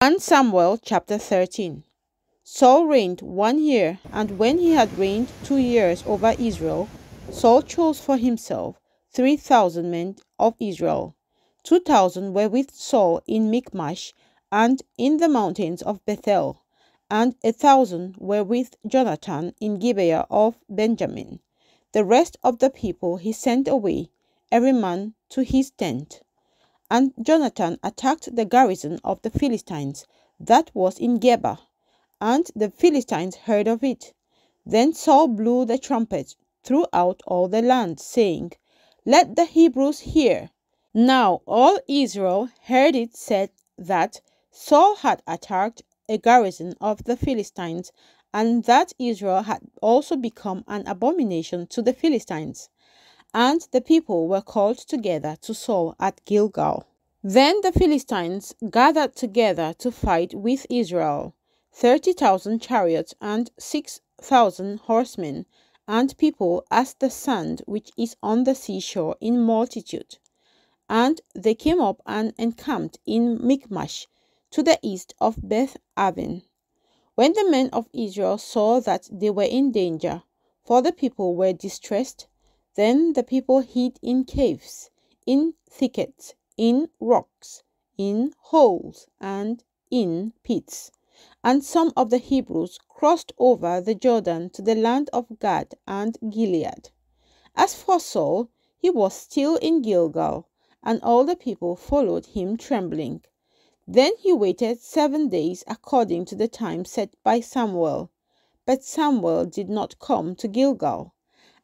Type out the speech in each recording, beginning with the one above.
1 Samuel chapter 13. Saul reigned 1 year, and when he had reigned 2 years over Israel, Saul chose for himself 3,000 men of Israel. 2,000 were with Saul in Michmash and in the mountains of Bethel, and 1,000 were with Jonathan in Gibeah of Benjamin. The rest of the people he sent away, every man to his tent. And Jonathan attacked the garrison of the Philistines that was in Geba, and the Philistines heard of it. Then Saul blew the trumpet throughout all the land, saying, "Let the Hebrews hear." Now all Israel heard it said that Saul had attacked a garrison of the Philistines, and that Israel had also become an abomination to the Philistines. And the people were called together to Saul at Gilgal. Then the Philistines gathered together to fight with Israel, 30,000 chariots and 6,000 horsemen, and people as the sand which is on the seashore in multitude. And they came up and encamped in Michmash, to the east of Beth-aven. When the men of Israel saw that they were in danger, for the people were distressed, then the people hid in caves, in thickets, in rocks, in holes, and in pits. And some of the Hebrews crossed over the Jordan to the land of Gad and Gilead. As for Saul, he was still in Gilgal, and all the people followed him trembling. Then he waited 7 days according to the time set by Samuel. But Samuel did not come to Gilgal,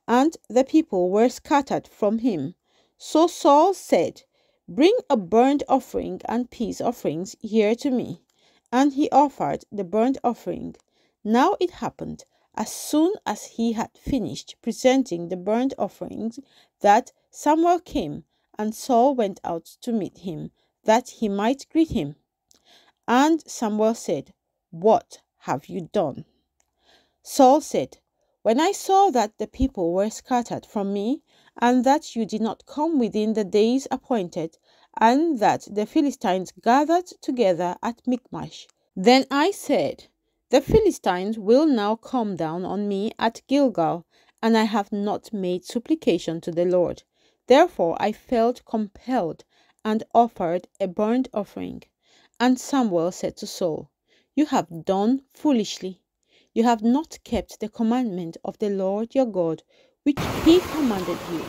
and the people were scattered from him. So Saul said, "Bring a burnt offering and peace offerings here to me." And he offered the burnt offering. Now it happened, as soon as he had finished presenting the burnt offerings, that Samuel came, and Saul went out to meet him, that he might greet him. And Samuel said, "What have you done?" Saul said, "When I saw that the people were scattered from me, and that you did not come within the days appointed, and that the Philistines gathered together at Michmash, then I said, the Philistines will now come down on me at Gilgal, and I have not made supplication to the Lord. Therefore I felt compelled, and offered a burnt offering." And Samuel said to Saul, "You have done foolishly. You have not kept the commandment of the Lord your God, which he commanded you.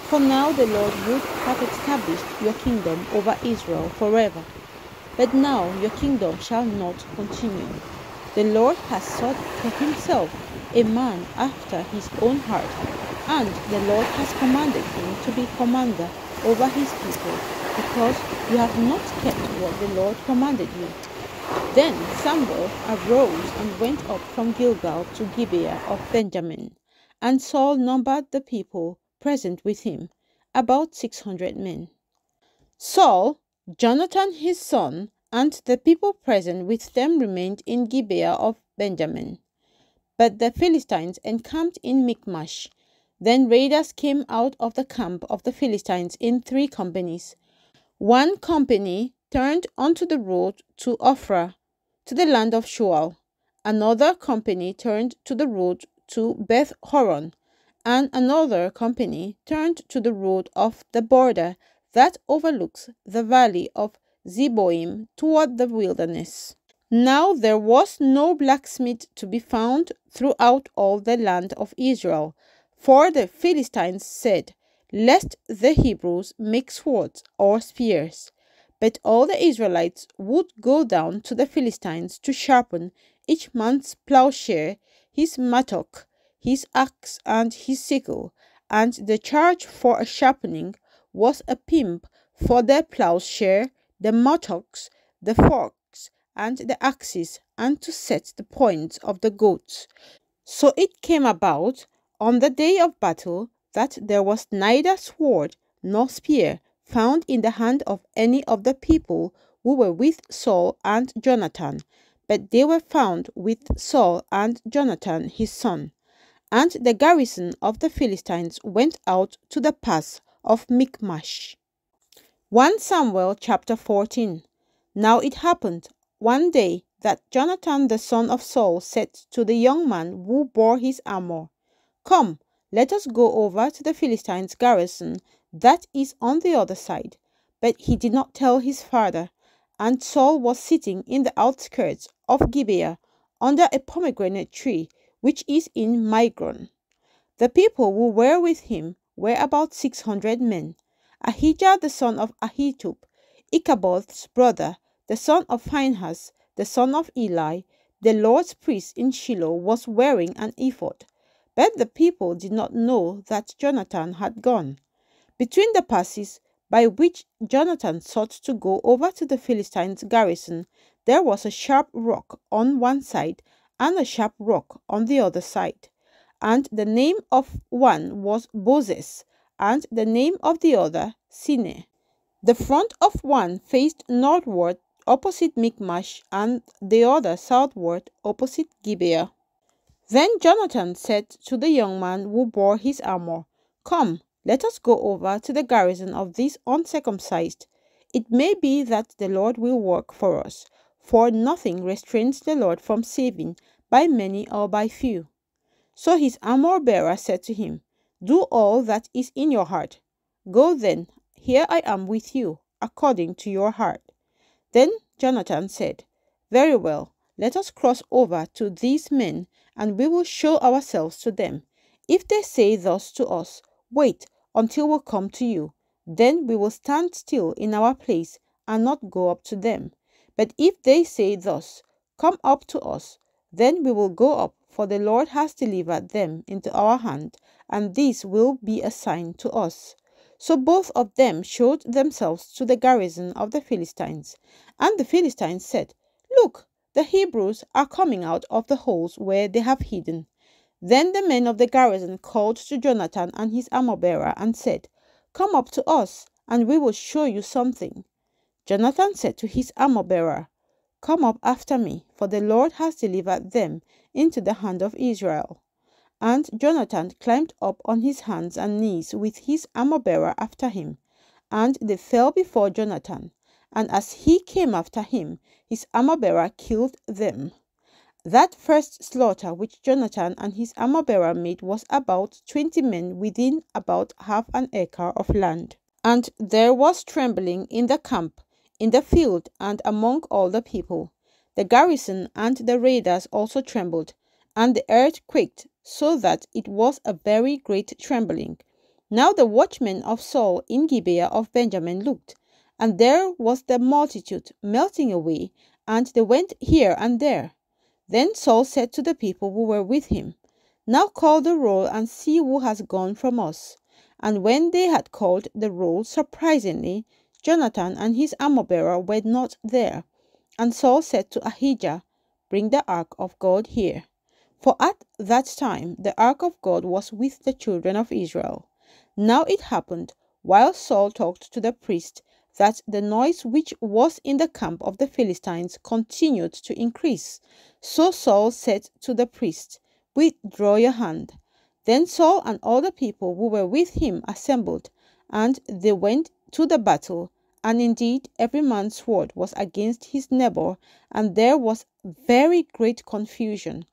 For now the Lord would have established your kingdom over Israel forever. But now your kingdom shall not continue. The Lord has sought for himself a man after his own heart, and the Lord has commanded him to be commander over his people, because you have not kept what the Lord commanded you." Then Samuel arose and went up from Gilgal to Gibeah of Benjamin, and Saul numbered the people present with him, about 600 men. Saul, Jonathan his son, and the people present with them remained in Gibeah of Benjamin. But the Philistines encamped in Michmash. Then raiders came out of the camp of the Philistines in 3 companies. One company turned onto the road to Ophrah, to the land of Shoal. Another company turned to the road to Beth-horon, and another company turned to the road of the border that overlooks the valley of Zeboim toward the wilderness. Now there was no blacksmith to be found throughout all the land of Israel, for the Philistines said, "Lest the Hebrews make swords or spears." But all the Israelites would go down to the Philistines to sharpen each man's plowshare, his mattock, his axe, and his sickle, and the charge for a sharpening was a pimp for the plowshare, the mattocks, the forks, and the axes, and to set the points of the goats. So it came about on the day of battle that there was neither sword nor spear found in the hand of any of the people who were with Saul and Jonathan, but they were found with Saul and Jonathan his son. And the garrison of the Philistines went out to the pass of Michmash. 1 Samuel chapter 14. Now it happened one day that Jonathan the son of Saul said to the young man who bore his armor, "Come, let us go over to the Philistines' garrison that is on the other side." But he did not tell his father, and Saul was sitting in the outskirts of Gibeah under a pomegranate tree which is in Migron. The people who were with him were about 600 men. Ahijah the son of Ahitub, Ichabod's brother, the son of Phinehas, the son of Eli, the Lord's priest in Shiloh, was wearing an ephod. But the people did not know that Jonathan had gone. Between the passes by which Jonathan sought to go over to the Philistines' garrison, there was a sharp rock on one side and a sharp rock on the other side. And the name of one was Bozez, and the name of the other Sine. The front of one faced northward opposite Michmash, and the other southward opposite Gibeah. Then Jonathan said to the young man who bore his armor, "Come, let us go over to the garrison of these uncircumcised. It may be that the Lord will work for us, for nothing restrains the Lord from saving by many or by few." So his armor-bearer said to him, "Do all that is in your heart. Go then, here I am with you, according to your heart." Then Jonathan said, "Very well, let us cross over to these men, and we will show ourselves to them. If they say thus to us, 'Wait until we come to you,' then we will stand still in our place and not go up to them. But if they say thus, 'Come up to us,' then we will go up, for the Lord has delivered them into our hand, and this will be a sign to us." So both of them showed themselves to the garrison of the Philistines. And the Philistines said, "Look, the Hebrews are coming out of the holes where they have hidden." Then the men of the garrison called to Jonathan and his armor-bearer and said, "Come up to us, and we will show you something." Jonathan said to his armor-bearer, "Come up after me, for the Lord has delivered them into the hand of Israel." And Jonathan climbed up on his hands and knees with his armor-bearer after him, and they fell before Jonathan. And as he came after him, his armor-bearer killed them. That first slaughter which Jonathan and his armor-bearer made was about 20 men within about half an acre of land. And there was trembling in the camp, in the field, and among all the people. The garrison and the raiders also trembled, and the earth quaked, so that it was a very great trembling. Now the watchmen of Saul in Gibeah of Benjamin looked, and there was the multitude melting away, and they went here and there. Then Saul said to the people who were with him, "Now call the roll and see who has gone from us." And when they had called the roll, surprisingly, Jonathan and his armor-bearer were not there. And Saul said to Ahijah, "Bring the ark of God here." For at that time the ark of God was with the children of Israel. Now it happened, while Saul talked to the priest, that the noise which was in the camp of the Philistines continued to increase. So Saul said to the priest, "Withdraw your hand." Then Saul and all the people who were with him assembled, and they went to the battle. And indeed every man's sword was against his neighbor, and there was very great confusion.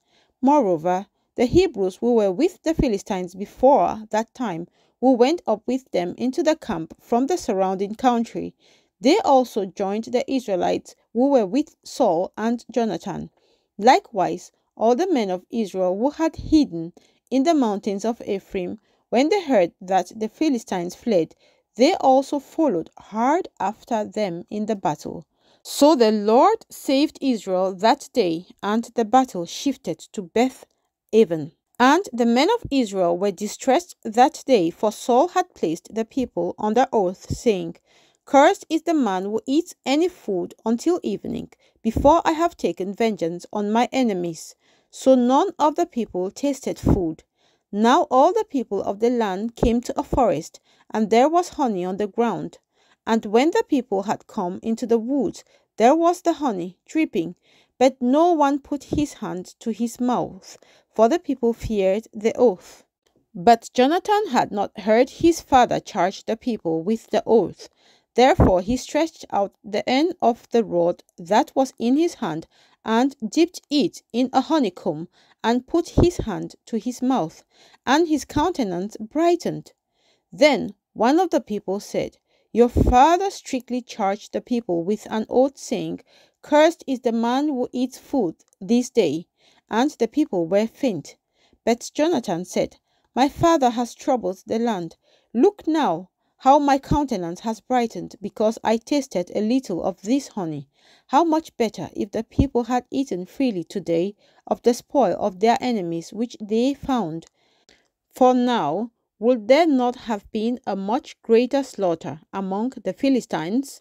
Moreover, the Hebrews who were with the Philistines before that time, who went up with them into the camp from the surrounding country, they also joined the Israelites who were with Saul and Jonathan. Likewise, all the men of Israel who had hidden in the mountains of Ephraim, when they heard that the Philistines fled, they also followed hard after them in the battle. So the Lord saved Israel that day, and the battle shifted to Beth-aven. And the men of Israel were distressed that day, for Saul had placed the people under oath, saying, "Cursed is the man who eats any food until evening, before I have taken vengeance on my enemies." So none of the people tasted food. Now all the people of the land came to a forest, and there was honey on the ground. And when the people had come into the woods, there was the honey dripping, but no one put his hand to his mouth, for the people feared the oath. But Jonathan had not heard his father charge the people with the oath. Therefore he stretched out the end of the rod that was in his hand, and dipped it in a honeycomb, and put his hand to his mouth, and his countenance brightened. Then one of the people said, Your father strictly charged the people with an oath, saying, Cursed is the man who eats food this day. And the people were faint. But Jonathan said, My father has troubled the land. Look now, how my countenance has brightened, because I tasted a little of this honey. How much better if the people had eaten freely today of the spoil of their enemies which they found. For now, would there not have been a much greater slaughter among the Philistines?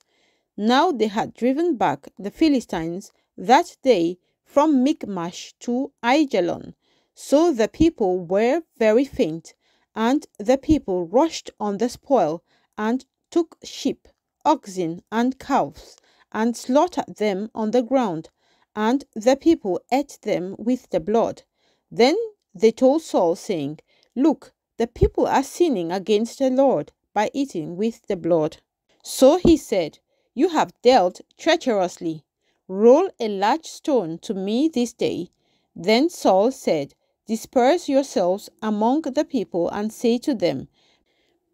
Now they had driven back the Philistines that day from Michmash to Aijalon. So the people were very faint, and the people rushed on the spoil, and took sheep, oxen, and calves, and slaughtered them on the ground, and the people ate them with the blood. Then they told Saul, saying, Look, the people are sinning against the Lord by eating with the blood. So he said, You have dealt treacherously. Roll a large stone to me this day. Then Saul said, Disperse yourselves among the people, and say to them,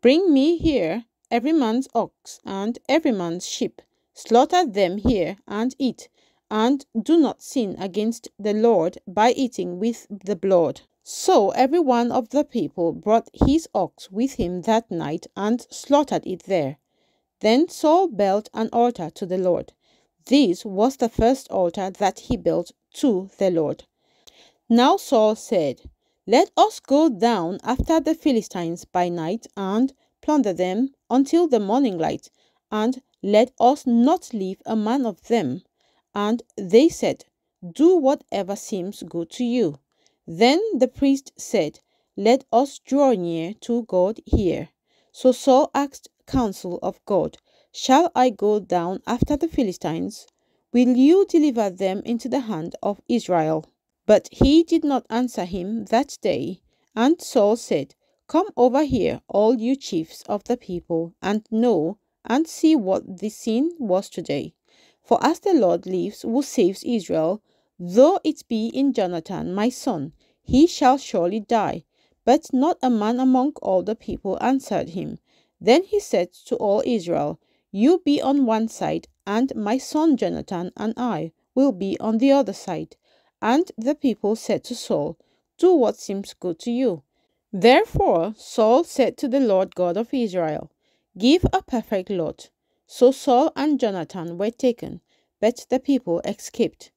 Bring me here every man's ox and every man's sheep. Slaughter them here and eat, and do not sin against the Lord by eating with the blood. So every one of the people brought his ox with him that night, and slaughtered it there. Then Saul built an altar to the Lord. This was the first altar that he built to the Lord. Now Saul said, Let us go down after the Philistines by night, and plunder them until the morning light, and let us not leave a man of them. And they said, Do whatever seems good to you. Then the priest said, Let us draw near to God here. So Saul asked counsel of God, Shall I go down after the Philistines? Will you deliver them into the hand of Israel? But he did not answer him that day. And Saul said, Come over here, all you chiefs of the people, and know and see what the sin was today. For as the Lord lives, who saves Israel, though it be in Jonathan my son, he shall surely die. But not a man among all the people answered him. Then he said to all Israel, You be on one side, and my son Jonathan and I will be on the other side. And the people said to Saul, Do what seems good to you. Therefore Saul said to the Lord God of Israel, Give a perfect lot. So Saul and Jonathan were taken, but the people escaped.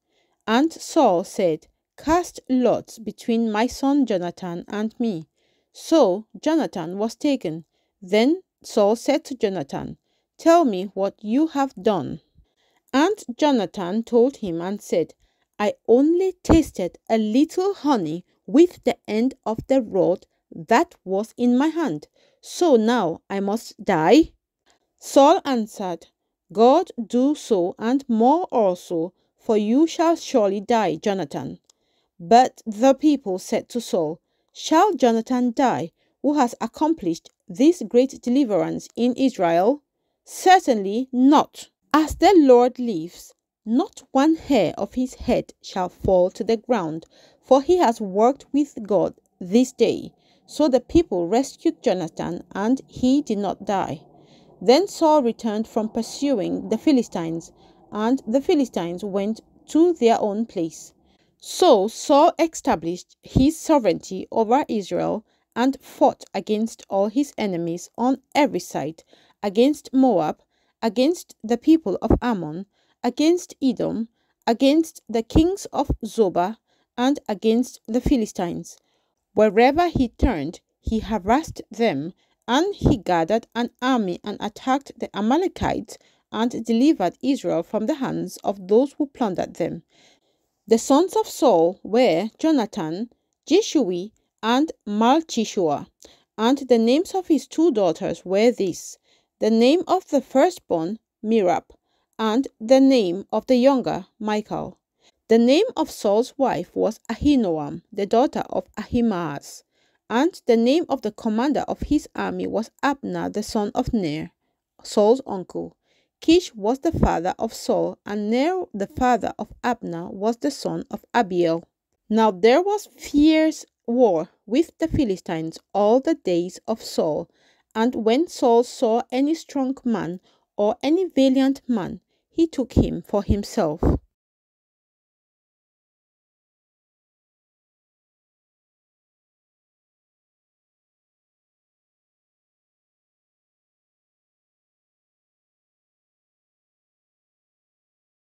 And Saul said, Cast lots between my son Jonathan and me. So Jonathan was taken. Then Saul said to Jonathan, Tell me what you have done. And Jonathan told him and said, I only tasted a little honey with the end of the rod that was in my hand. So now I must die? Saul answered, God do so and more also, for you shall surely die, Jonathan. But the people said to Saul, Shall Jonathan die, who has accomplished this great deliverance in Israel? Certainly not. As the Lord lives, not one hair of his head shall fall to the ground, for he has worked with God this day. So the people rescued Jonathan, and he did not die. Then Saul returned from pursuing the Philistines, and the Philistines went to their own place. So Saul established his sovereignty over Israel, and fought against all his enemies on every side, against Moab, against the people of Ammon, against Edom, against the kings of Zobah, and against the Philistines. Wherever he turned, he harassed them, and he gathered an army and attacked the Amalekites, and delivered Israel from the hands of those who plundered them. The sons of Saul were Jonathan, Jeshui, and Malchishua, and the names of his two daughters were these: the name of the firstborn, Merab, and the name of the younger, Michal. The name of Saul's wife was Ahinoam, the daughter of Ahimaaz, and the name of the commander of his army was Abner, the son of Ner, Saul's uncle. Kish was the father of Saul, and Ner, the father of Abner, was the son of Abiel. Now there was fierce war with the Philistines all the days of Saul, and when Saul saw any strong man or any valiant man, he took him for himself.